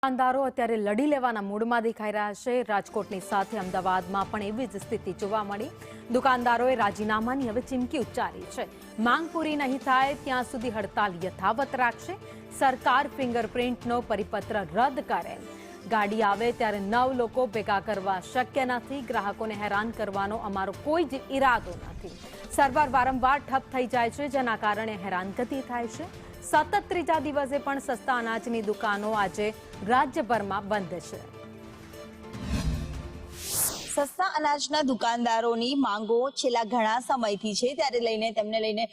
દુકાનદારો અત્યારે લડી લેવાના મૂડમાં દેખાઈ રહ્યા છે। રાજકોટની સાથે અમદાવાદમાં પણ એવી જ સ્થિતિ જોવા મળી। દુકાનદારોએ રાજીનામાની હવે ચીમકી ઉચ્ચારી છે। માંગ પૂરી નહીં થાય ત્યાં સુધી હડતાલ યથાવત રાખશે। સરકાર ફિંગરપ્રિન્ટનો પરિપત્ર રદ કરે। ગાડી આવે ત્યારે 9 લોકો ભેગા કરવા શક્ય નથી। ગ્રાહકોને હેરાન કરવાનો અમારો કોઈ જ ઈરાદો નથી। સર્વર વારંવાર ઠપ થઈ જાય છે, જેના કારણે હેરાનગતિ થાય છે। સતત ત્રીજા દિવસે પણ સસ્તા અનાજની દુકાનો આજે રાજ્યભરમાં બંધ છે। સસ્તા અનાજના દુકાનદારોની માંગો છેલ્લા ઘણા સમયથી છે, ત્યારે લઈને તેમને લઈને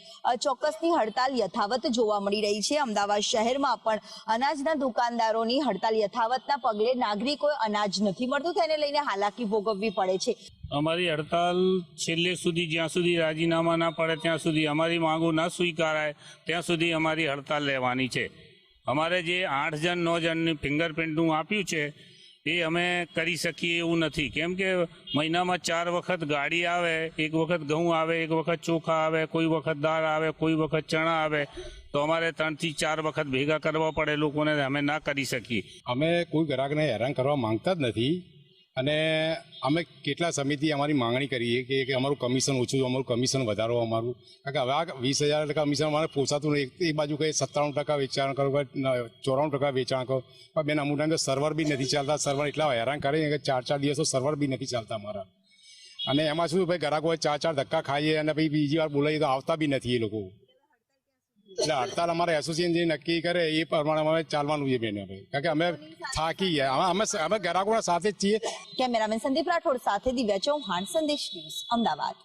ચોક્કસની હડતાલ યથાવત જોવા મળી રહી છે। અમદાવાદ શહેરમાં પણ અનાજના દુકાનદારોની હડતાલ યથાવતના પગલે નાગરિકોએ અનાજ નથી મળતું, તેને લઈને હાલાકી ભોગવવી પડે છે। અમારી હડતાલ છેલ્લે સુધી જ્યાં સુધી રાજીનામા ના પડે ત્યાં સુધી, અમારી માંગો ના સ્વીકારાય ત્યાં સુધી અમારી હડતાલ લેવાની છે। અમારે જે 8 જણ 9 જણની ફિંગરપ્રિન્ટનું આપ્યું છે એ અમે કરી શકીએ એવું નથી, કેમ કે મહિનામાં 4 વખત ગાડી આવે, એક વખત ઘઉં આવે, એક વખત ચોખા આવે, કોઈ વખત દાળ આવે, કોઈ વખત ચણા આવે, તો અમારે 3 થી 4 વખત ભેગા કરવા પડે લોકોને, અમે ના કરી શકીએ। અમે કોઈ ગ્રાહકને હેરાન કરવા માંગતા જ નથી અને અમે કેટલા સમયથી અમારી માંગણી કરીએ કે અમારું કમિશન ઓછું, અમારું કમિશન વધારો અમારું, કારણ કે હવે આ 20,000 કમિશન અમારે પોસાતું નહીં। એક બાજુ કંઈ 97% વેચાણ કરો, 94% વેચાણ કરો, પણ બેન અમુક ટાઈમ તો સર્વર બી નથી ચાલતા। સર્વર એટલા હેરાન કરે કે 4 દિવસો સર્વર બી નથી ચાલતા અમારા, અને એમાં શું ભાઈ ગ્રાહકો 4 ધક્કા ખાઈએ અને પછી બીજી વાર બોલાવીએ તો આવતા બી નથી એ લોકો। એટલે હડતાલ અમારે એસોસિએશન જે નક્કી કરે એ પ્રમાણે અમારે ચાલવાનું છે બેન, કારણ કે અમે થાકી ગયા, અમે ગ્રાહકોના સાથે જ છીએ। કેમેરામેન સંદીપ રાઠોડ સાથે દિવ્યા ચૌહાણ, સંદેશ ન્યૂઝ, અમદાવાદ।